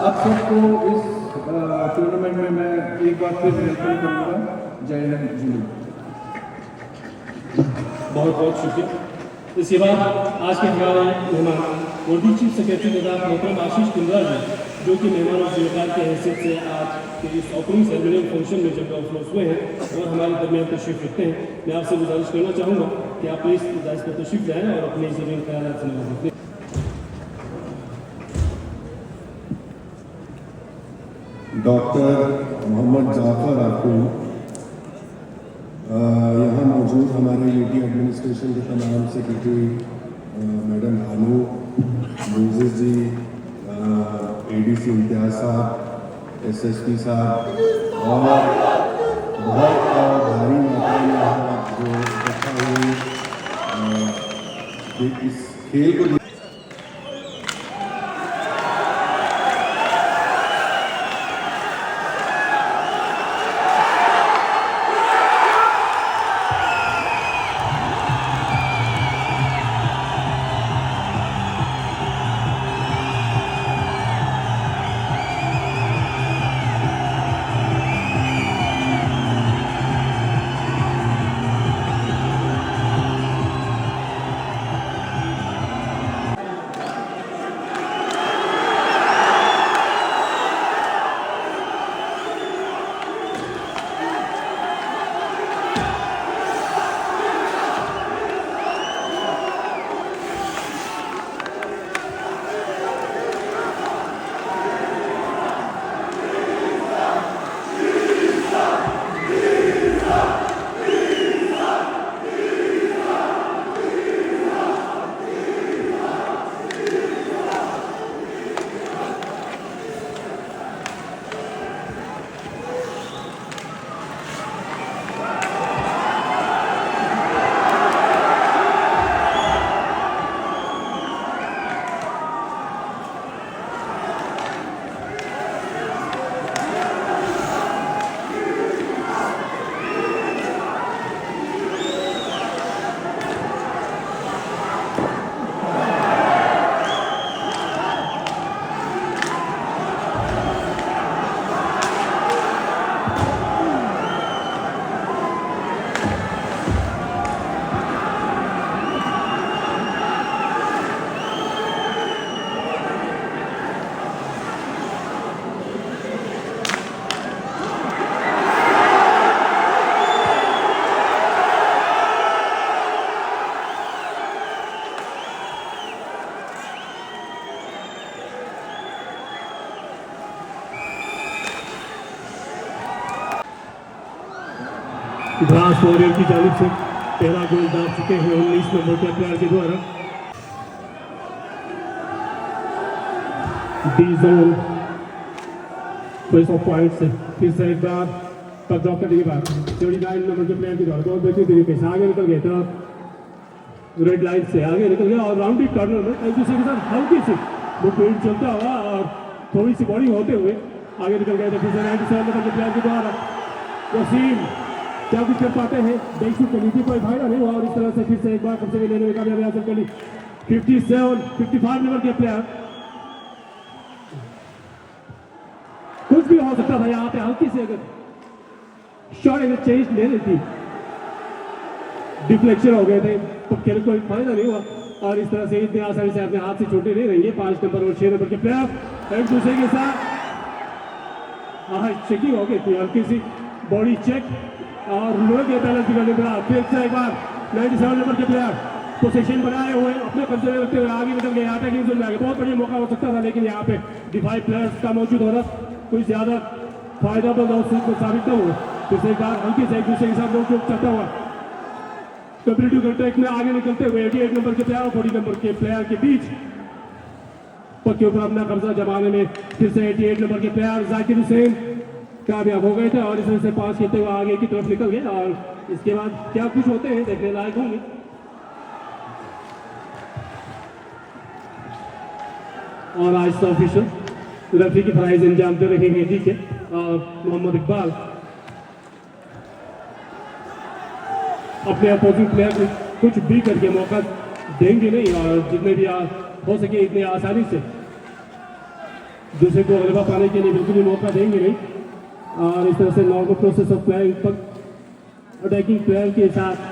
आप सबको इस टूर्नामेंट में मैं एक बार फिर वेलकम करूँगा। जय हिंद जी। बहुत बहुत शुक्रिया। इसके बाद आज के हमारे मेहमान वर्दी चीफ सेक्रेटरी तथा मोहतरम आशीष कुंद्रा जी, जो कि मेहमान और जिम्मेदार की हैसियत से आज के इस ओपनिंग सेरेमनी फंक्शन में जब ऑफलोस हुए हैं और हमारे दरमियान तशरीफ रखते हैं, मैं आपसे गुजारिश करना चाहूँगा कि आप प्लीज़ दाइस पर तशरीफ लाएँ और अपने ज़रूरी ख्याल से नवाजें। डॉक्टर मोहम्मद जाफर आकू, यहाँ मौजूद हमारे यूटी एडमिनिस्ट्रेशन के तमाम सेक्रेटरी मैडम भानु मोजिस जी, एडीसी इम्तियाज साहब, एसएसपी साहब और बहुत भारी मात्रा में यहाँ जो इकट्ठा हुए इस खेल को ग्रास वॉरियर की जानिब से पहला गोल डाल चुके हैं 19 नंबर के प्लेयर के द्वारा। डी जोन पॉइंट से फिर से एक बार पर ड्रॉप करने के बाद 39 नंबर के प्लेयर के द्वारा बहुत बेहतरीन तरीके से आगे निकल गए था, रेड लाइन से आगे निकल गया और राउंड कॉर्नर में एक दूसरे के साथ हल्की सी मूवमेंट चलता हुआ और थोड़ी सी बॉडी होते हुए आगे निकल गए थे। फिर से 97 नंबर के प्लेयर के द्वारा वसीम क्या कुछ कर पाते हैं, देखिए कमेटी कोई फायदा नहीं हुआ और इस तरह से फिर से एक बार कब्जे में लेने में कामयाबी हासिल कर ली। 55 नंबर के प्लेयर, कुछ भी हो सकता था यहाँ पे, हल्की से अगर शॉट अगर चेंज ले लेती, डिफ्लेक्शन हो गए थे तो खेल कोई फायदा नहीं हुआ और इस तरह से इतने आसानी से अपने हाथ से छोटे नहीं रहेंगे। 5 नंबर और 6 नंबर के प्लेयर एक दूसरे के साथ चेकिंग हो गई थी, हल्की सी बॉडी चेक और लोहे के बैलेंस बिगड़ने के बाद फिर से एक बार 97 नंबर के प्लेयर पोजीशन बनाए हुए अपने कब्जे में रखते हुए आगे निकल गए, अटैकिंग जोन में आगे। बहुत बढ़िया मौका हो सकता था लेकिन यहाँ पे डिफाइव प्लेयर्स का मौजूद होना कोई ज्यादा फायदा तो साबित न हुआ। फिर से एक बार हल्की से एक दूसरे के साथ रोक चलता हुआ कम्पिटिटिव कंटेक्ट में आगे निकलते हुए 88 नंबर के प्लेयर और 40 नंबर के प्लेयर के बीच पक्के ऊपर अपना कब्जा जमाने में फिर से 88 नंबर के प्लेयर जाकिर हुसैन कामयाब हो गए थे और इस तरह से पास खेलते हुए आगे की तरफ निकल गए और इसके बाद क्या कुछ होते हैं देखने लायक होंगे। और आज तो ऑफिशियल रेफरी की प्राइज अंजाम दे रहेंगे डीके और मोहम्मद इकबाल अपने अपोजिंग प्लेयर को कुछ भी करके मौका देंगे नहीं और जितने भी हो सके इतने आसानी से दूसरे को गलबा पाने के लिए बिल्कुल भी मौका देंगे नहीं। और इस तरह से नॉर्मल प्रोसेस ऑफ प्लेइंग पर अटैकिंग प्लेयर के साथ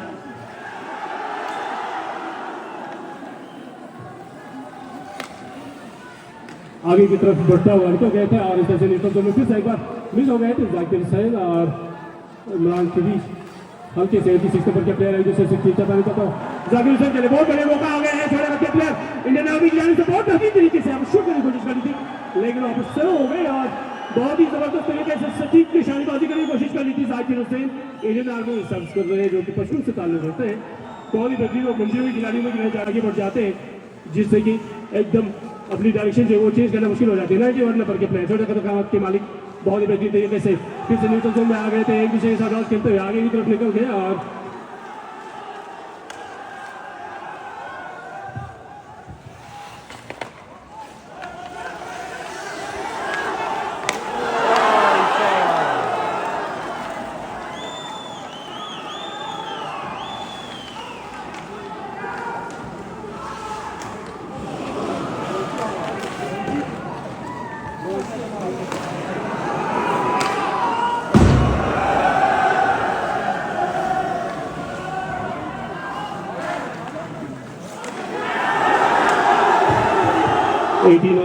आगे की तरफ बढ़ता हुआ निकल गए थे और इस तरह से न्यूट्रल जोन में फिर से एक बार मिस हो गए थे जाकिर हुसैन और इमरान के बीच। हल्के से 86 नंबर के प्लेयर है दूसरे से खींचा था निकलता जाकिर हुसैन के लिए बहुत बड़े मौका आ गए हैं। छोटे रखे प्लेयर इंडियन आर्मी की जाने से बहुत बेहतरीन तरीके से शूट करने की कोशिश करी थी लेकिन वापस स्लो हो गए और बहुत ही जबरदस्त तरीके से सटीक निशानेबाजी करने की कोशिश करी थी जाकिर हुसैन। इंडियन आर्मी में सर्व कर रहे हैं जो कि पश्चिम से ताल्लुक रखते हैं। बहुत ही बेहतरीन और मंजिल हुए खिलाड़ियों में गिराए आगे बढ़ जाते हैं जिससे कि एकदम अपनी डायरेक्शन जो है वो चेंज करना मुश्किल हो जाती है। 91 नंबर के प्लेयर छोटे कदम के मालिक बहुत ही बेहतरीन तरीके से फिर से न्यूट्रल जोन में आ गए थे। एक दूसरे के साथ खेलते हुए आगे की तरफ निकल गए और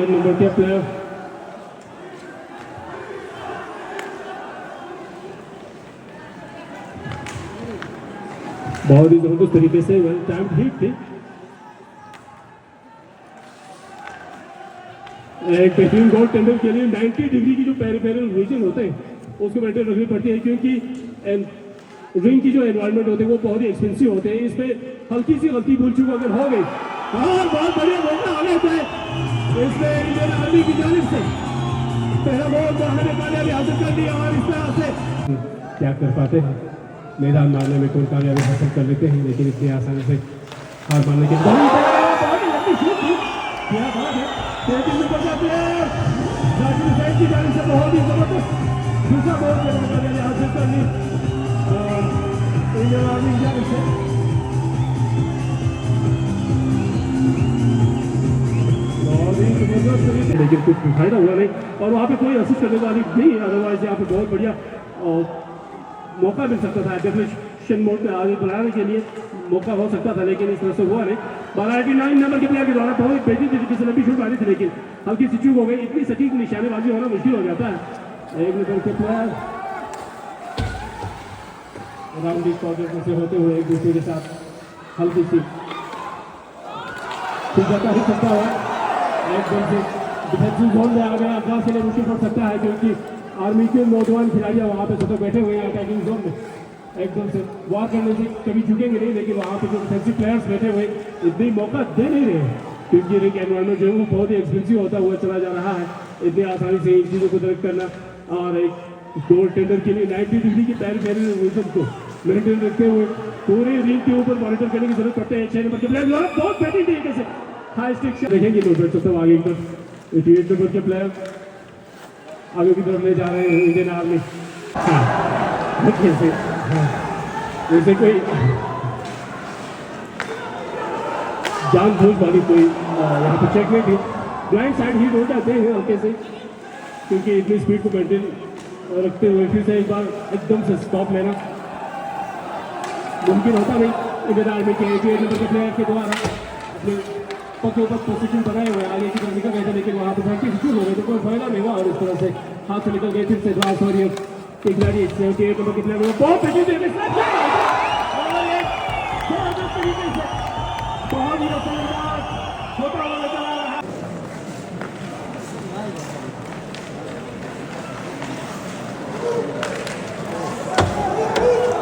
नंबर के प्लेयर बहुत ही जबरदस्त तरीके से वेल टाइम्ड हिट थी। एक बेहतरीन गोल टेंडर के लिए 90 डिग्री की जो पेरिफेरल रीजन होते हैं उसको मेंटेन रखनी पड़ती है क्योंकि रिंग की जो एनवायरनमेंट होते हैं वो बहुत ही एक्सपेंसिव होते हैं। इसमें हल्की सी गलती भूल चूक अगर हो गई और बहुत बढ़िया मौका आ गया है इसमें इंडियन आर्मी की जानिब से पहला बॉल तो हमने कामयाबी हासिल कर ली और इस तरह से क्या कर पाते हैं मैदान मारने में कोई कामयाबी हासिल कर लेते हैं लेकिन इतनी आसानी से हार मारने के की जानिब से बहुत ही जबरदस्त दूसरा बॉल कामयाबी हासिल कर ली इंडियन आर्मी की जानिब से। लेकिन कुछ फायदा हुआ नहीं और वहाँ पे कोई असिस्ट करने वाली नहीं है। अदरवाइज यहाँ पे बहुत बढ़िया मौका मिल सकता था डेफिनेशन मोड में आगे बढ़ाने के लिए मौका हो सकता था लेकिन इस तरह से हुआ नहीं। 89 नंबर के प्लेयर के द्वारा बहुत बेहतरीन तरीके से लंबी शूट मारी थी लेकिन हल्की सी चूक हो गई। इतनी सटीक निशानेबाजी होना मुश्किल हो जाता है। एक नंबर के प्लेयर राउंड से होते हुए एक दूसरे के साथ हल्की सी ही सकता है एकदम से डिफेंसिव जोन में आ गया। अफगान के लिए मुश्किल पड़ सकता है क्योंकि आर्मी के नौजवान खिलाड़ी वहाँ पे सतत बैठे हुए हैं अटैकिंग जोन में एकदम से वार करने से कभी झुकेंगे नहीं लेकिन वहाँ पे जो डिफेंसिव प्लेयर्स बैठे हुए इतनी मौका दे नहीं रहे क्योंकि रिंग एनवायरनमेंट जो है वो बहुत ही एक्सपेंसिव होता हुआ चला जा रहा है। इतनी आसानी से इन चीज़ों को दर्ज करना और एक गोल टेंडर के लिए 90 डिग्री की पेरिफेरल को मेंटेन रखते हुए पूरे रिंग के ऊपर मॉनिटर करने की जरूरत पड़ती है। 6 नंबर के प्लेयर बहुत बेहतरीन तरीके से हाई स्टिक देखेंगे मूवमेंट सब आगे की तरफ 88 नंबर के प्लेयर आगे की तरफ ले जा रहे हैं इंडियन आर्मी जैसे कोई जानबूझ वाली कोई यहाँ पे चेक नहीं थी। ब्लाइंड साइड हिट हो जाते हैं हल्के से क्योंकि इतनी स्पीड को मेंटेन रखते हुए फिर से एक बार एकदम से स्टॉप लेना मुमकिन होता नहीं। इंडियन आर्मी के 88 नंबर के प्लेयर के द्वारा अपने पग के ऊपर पोजीशन बनाए हुए आगे की तरफ निकल गए थे लेकिन वहाँ पर प्रैक्टिस शुरू हो गए थे कोई फायदा नहीं हुआ और इस तरह से हाथ से निकल गए फिर से ड्रास हो रही है खिलाड़ी 78 नंबर के प्लेयर बहुत बेहतरीन तरीके से बहुत ही असरदार छोटा हुआ नजर आ रहा है।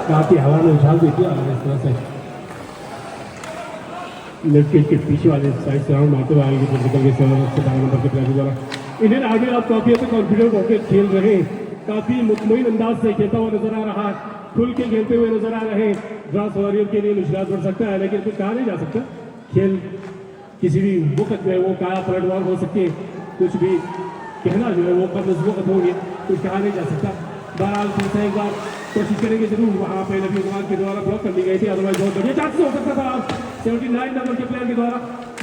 काफी हवा में उछाल देती है इस तरह से लेफ्ट के पीछे वाले साइड से राउंड मारते हुए आगे की निकल गए 17 नंबर के प्लेयर द्वारा। इंडियन आर्मी आप काफी हद तक कॉन्फिडेंट होकर खेल रहे हैं काफी मुतमईन अंदाज से खेलता हुआ नजर आ रहा है खुल के खेलते हुए नजर आ रहे हैं। ड्रास वॉरियर के लिए मुश्किल बढ़ सकता है लेकिन कुछ कहा नहीं जा सकता खेल किसी भी वक्त में वो काया पलटवार हो सकती है कुछ भी कहना जो है वो कब उस वक्त होगी कुछ कहा नहीं जा सकता। बहरहाल फिर से एक बार कोशिश करेंगे जरूर वहाँ पे नबी उस्मान के द्वारा ब्लॉक कर दी गई थी अदरवाइज बहुत बढ़िया चांस हो सकता था। 79 नंबर के प्लेयर के द्वारा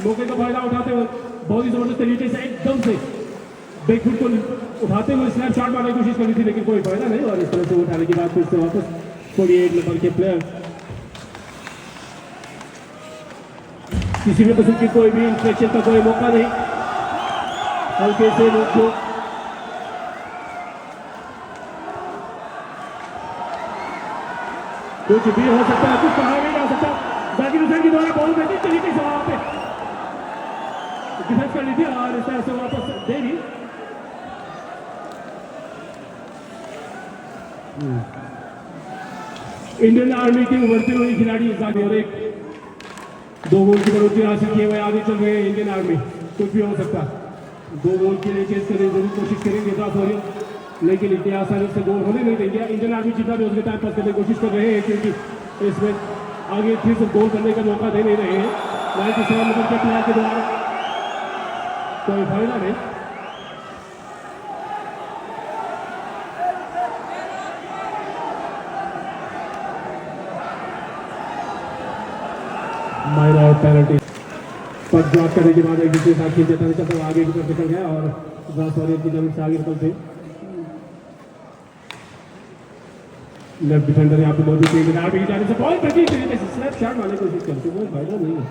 मौके का फायदा उठाते हुए बहुत ही जबरदस्त तरीके से एकदम से बैक फुट को उठाते हुए स्लैप शॉट मारने की कोशिश करी थी, लेकिन कोई फायदा नहीं, और इस तरह से उठाने के बाद फिर से वापस 48 नंबर के प्लेयर किसी भी किस्म की कोई भी इंस्ट्रक्शन का कोई मौका नहीं, हल्के से लोग को कुछ भी हो सकता है, कुछ कहा नहीं जा सकता। जाकिर हुसैन के द्वारा बॉल बेहतरीन तरीके से वहां पे डिफेंस कर ली थी और इस तरह से वापस दे दी। इंडियन आर्मी के उभरते हुए खिलाड़ी और एक 2 गोल की बढ़ोतरी हासिल किए हुए आगे चल रहे हैं इंडियन आर्मी। कुछ भी हो सकता है, 2 गोल के लिए चेस करें, जरूर कोशिश करेंगे साफ हो रही, लेकिन इतनी आसानी से गोल होने नहीं देंगे। इंडियन आर्मी जितना भी उसके टाइम पास करने की कोशिश कर रहे हैं, क्योंकि इसमें आगे फिर से गोल करने का मौका दे नहीं रहे हैं। 97 नंबर के प्लेयर के द्वारा कोई फायदा नहीं। माइनर पेनल्टी पर ड्रॉप करने के बाद एक दूसरे साथ खींच देता है, आगे की तरफ निकल गया और की जमीन से आगे निकलते लेफ्ट डिफेंडर यहाँ पे मौजूद है, आगे की जाने से बॉल बेहतरीन तरीके से स्लैप शॉट मारने की कोशिश करते हैं, कोई फायदा नहीं है।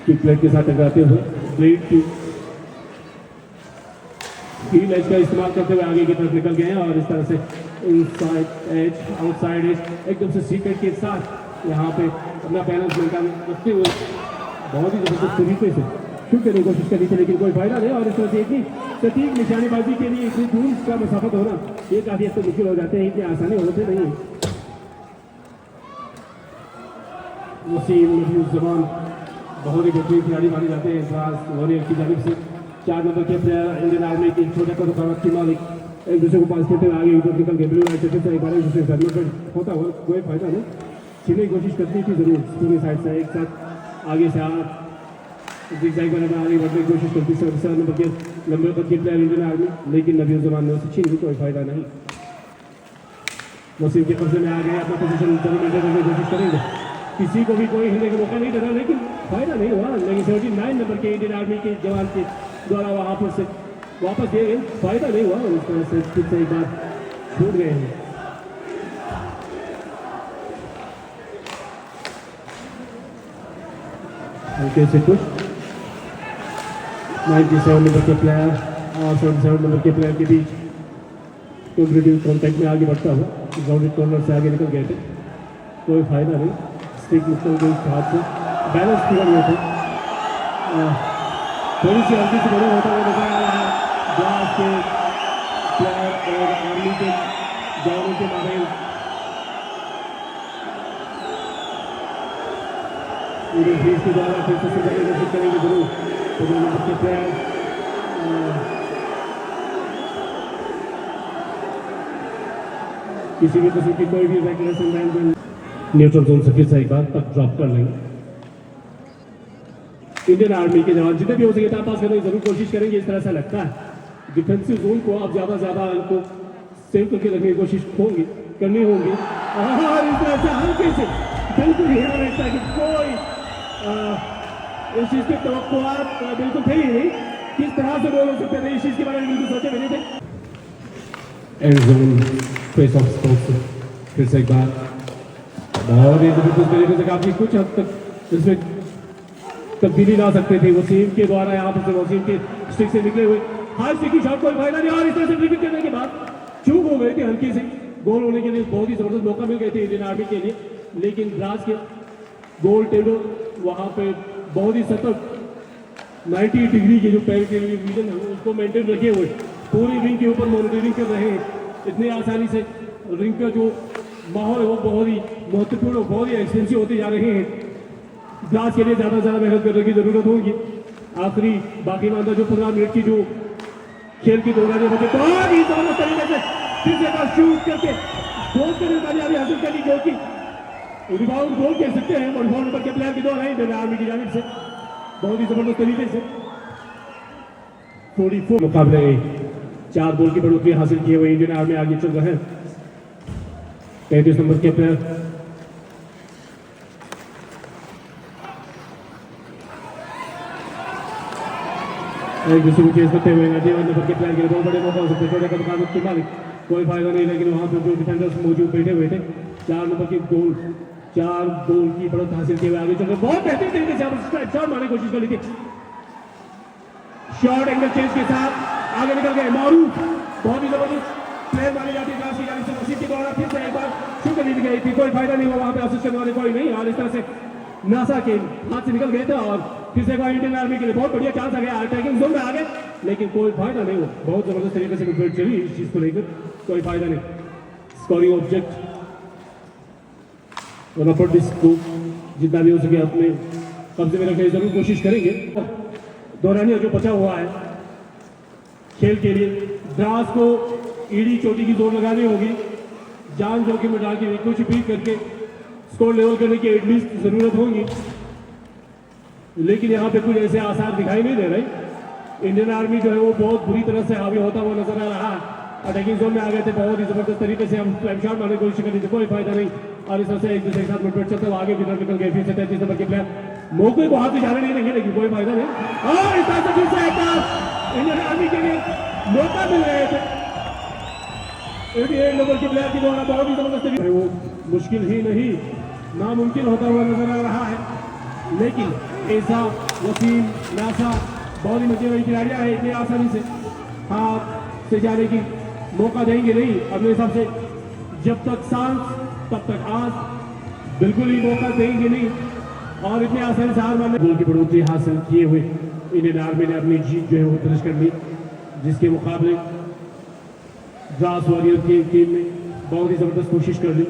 किक प्लेट के साथ टकराते हुए ब्लेड की हील एज का इस्तेमाल करते हुए आगे की तरफ निकल गए हैं और इस तरह से इनसाइड एज आउटसाइड एज एकदम से सीक्रेट के साथ यहाँ पे अपना बैलेंस मेंटेन रखते हुए बहुत ही जबरदस्त तरीके से शूट करने की कोशिश करी थी, लेकिन कोई फायदा नहीं। और इस तरह से इतनी सटीक निशानेबाजी के लिए इतनी दूर का मसाफत होना ये काफी हद तक मुश्किल हो जाते हैं, इतनी आसानी होते नहीं है। वसीम नबीउज़्ज़मान बहुत ही बेहतरीन खिलाड़ी माने जाते हैं इंद्राज वॉरियर की जानिब से। 4 नंबर के प्लेयर इंडियन आर्मी के छोटे को की मालिक एक दूसरे को पास करते हुए आगे उधर निकल गए। ब्लू लाइट से एक बार एक दूसरे से होता हुआ कोई फायदा नहीं, छीनने की कोशिश करनी थी जरूर पूरी साइड से एक साथ आगे से आगे बढ़ने की कोशिश करती 7 नंबर के लंबे कद के प्लेयर इंडियन आर्मी, लेकिन नबीउज़्ज़मान ने उसे छीन ली, कोई फायदा नहीं। वसीम के कब्जे में आ गए, अपना पोजीशन मेंटेन करने की कोशिश करेंगे, किसी को भी कोई हिलने का मौका नहीं देना, लेकिन फायदा नहीं हुआ। लेकिन 79 नंबर के इंडियन आर्मी के जवान के द्वारा वहाँ पर से वापस दिए गए, फायदा नहीं हुआ और इस तरह से फिर से एक बार छूट गए हैं। हल्के से कुछ 97 नंबर के प्लेयर और 77 नंबर के प्लेयर के बीच कॉम्पिटिटिव कॉन्टैक्ट में आगे बढ़ता हुआ ग्राउंडेड कॉर्नर से आगे निकल गए थे, कोई फायदा नहीं। स्टिक निकल गई हाथ से, बैलेंस बिगड़ गए थे, थोड़ी सी हल्की से बड़ा होता हुआ नजर आ रहा है ग्लास के प्लेयर और आर्मी के जवानों के मामले। के द्वारा फिर से कोशिश करेंगे जरूर तो के प्लेयर किसी भी किस्म की कोई भी रेगुलेशन न्यूट्रल जोन से फिर से एक बार तक ड्रॉप कर लेंगे। इंडियन आर्मी के जवान जितने भी हो सके टाइम पास करने की जरूर कोशिश करेंगे, इस तरह से लगता है डिफेंसिव जोन को आप ज्यादा इनको सेव करके रखने की कोशिश करनी होगी और इस तरह से हल्के से बिल्कुल ही लगता है कि कोई इस चीज की तवक्कुआत बिल्कुल थे ही नहीं, किस तरह से बोल हो सकते थे, इस चीज के बारे में बिल्कुल सोचे भी नहीं थे। And zone face of sports फिर से एक बार बहुत ही जबरदस्त तरीके से काफी कुछ हद तक इसमें तब्दीली ला सकते थे। वसीम के द्वारा यहाँ पर वसीम के स्टिक से निकले हुए हाई स्टिक की शॉट कोई फायदा नहीं और इस तरह से रिपीट करने के बाद चूक हो गई थी हल्की से, गोल होने के लिए बहुत ही जबरदस्त मौका मिल गए थे इंडियन आर्मी के लिए, लेकिन ब्राज के गोल टेबल वहाँ पे बहुत ही सतर्क 90 डिग्री के जो टेलीविजन है उसको मेंटेन रखे हुए पूरी रिंग के ऊपर मॉनिटरिंग कर रहे हैं। इतनी आसानी से रिंग का जो माहौल है वो बहुत ही महत्वपूर्ण और बहुत ही एक्सपेंसिव होते जा रहे हैं। ग्लास के लिए ज़्यादा से ज़्यादा मेहनत करने की जरूरत होगी। आखिरी बाकी मानता जो 15 मिनट की जो खेल की दौरान मुझे बहुत ही जबरदस्त तरीके से फिर से शूट करके गोल करने की कामयाबी हासिल करनी, जो कि रिबाउंड गोल कह सकते हैं और नंबर के प्लेयर के द्वारा इंडियन आर्मी की जानिब से बहुत ही जबरदस्त तरीके से 44 मुकाबले 4 गोल की बढ़ोतरी हासिल किए हुए इंडियन आर्मी आगे चल रहे हैं। 33 नंबर के प्लेयर एक दूसरे को चेस करते हुए नजीवन नंबर के प्लेयर के लिए बहुत बड़े मौका हो सकते छोटे कदम के मालिक कोई फायदा नहीं, लेकिन वहाँ पर जो डिफेंडर्स मौजूद बैठे हुए थे 4 नंबर की चार गोल की बढ़त हासिल किए हुए आगे चल रहे बहुत बेहतरीन तरीके से स्ट्राइक शॉट मारने की कोशिश कर ली थी। शॉट एंगल चेंज के साथ आगे निकल गए मारूफ, बहुत ही जबरदस्त प्लेयर मानी जाती है की जाने से मसीह के द्वारा फिर से एक बार शुरू कर दी गई थी, कोई फायदा नहीं हुआ वहाँ पे असिस्ट करने वाले कोई नहीं, और इस तरह से नासा के हाथ से निकल गए थे और फिर से एक बार इंडियन आर्मी के लिए बहुत बढ़िया चांस आ गया अटैकिंग जोन में आ गए, लेकिन कोई फायदा नहीं हुआ। बहुत जबरदस्त तरीके से डिफेंस चली इस चीज को लेकर, कोई फायदा नहीं। स्कोरिंग ऑब्जेक्ट को जितना भी हो सके अपने कब्जे में रखने की जरूर कोशिश करेंगे। दौरानिया जो बचा हुआ है खेल के लिए, द्रास को ईडी चोटी की जोर लगानी होगी, जान जोखिम में डाल के कुछ भी करके स्कोर लेवल करने की एटलीस्ट जरूरत होगी, लेकिन यहाँ पे कुछ ऐसे आसार दिखाई नहीं दे रहे। इंडियन आर्मी जो है वो बहुत बुरी तरह से हावी होता हुआ नजर आ रहा है। अटैकिंग जोन में आ गए थे, बहुत ही जबरदस्त तरीके से हम स्लैम शॉट मारने की कोशिश कर रही थी, कोई फायदा नहीं, और इस तरह से एक दूसरे के साथ मुठभेड़ चलते हुए आगे की तरफ निकल गए। फिर से 33 नंबर के प्लेयर मौके को हाथ इशारे नहीं देंगे, लेकिन कोई फायदा नहीं, और इस तरह से फिर से एक बार इंडियन आर्मी के लिए मौका मिल रहे थे 88 नंबर के प्लेयर के द्वारा, बहुत ही जबरदस्त। वो मुश्किल ही नहीं नामुमकिन होता हुआ नजर आ रहा है, लेकिन ऐसा वसीम नासा बहुत ही मजे वाली खिलाड़ियाँ है, इतनी आसानी से हाथ से जाने की मौका देंगे नहीं अपने हिसाब से, जब तक सांस तब तक आस, बिल्कुल ही मौका देंगे नहीं, और इतने आसानी से हार मारने गोल की बढ़ोतरी हासिल किए हुए इंडियन आर्मी ने अपनी जीत जो है वो दर्ज कर ली, जिसके मुकाबले द्रास वॉरियर की टीम ने बहुत ही जबरदस्त कोशिश कर ली।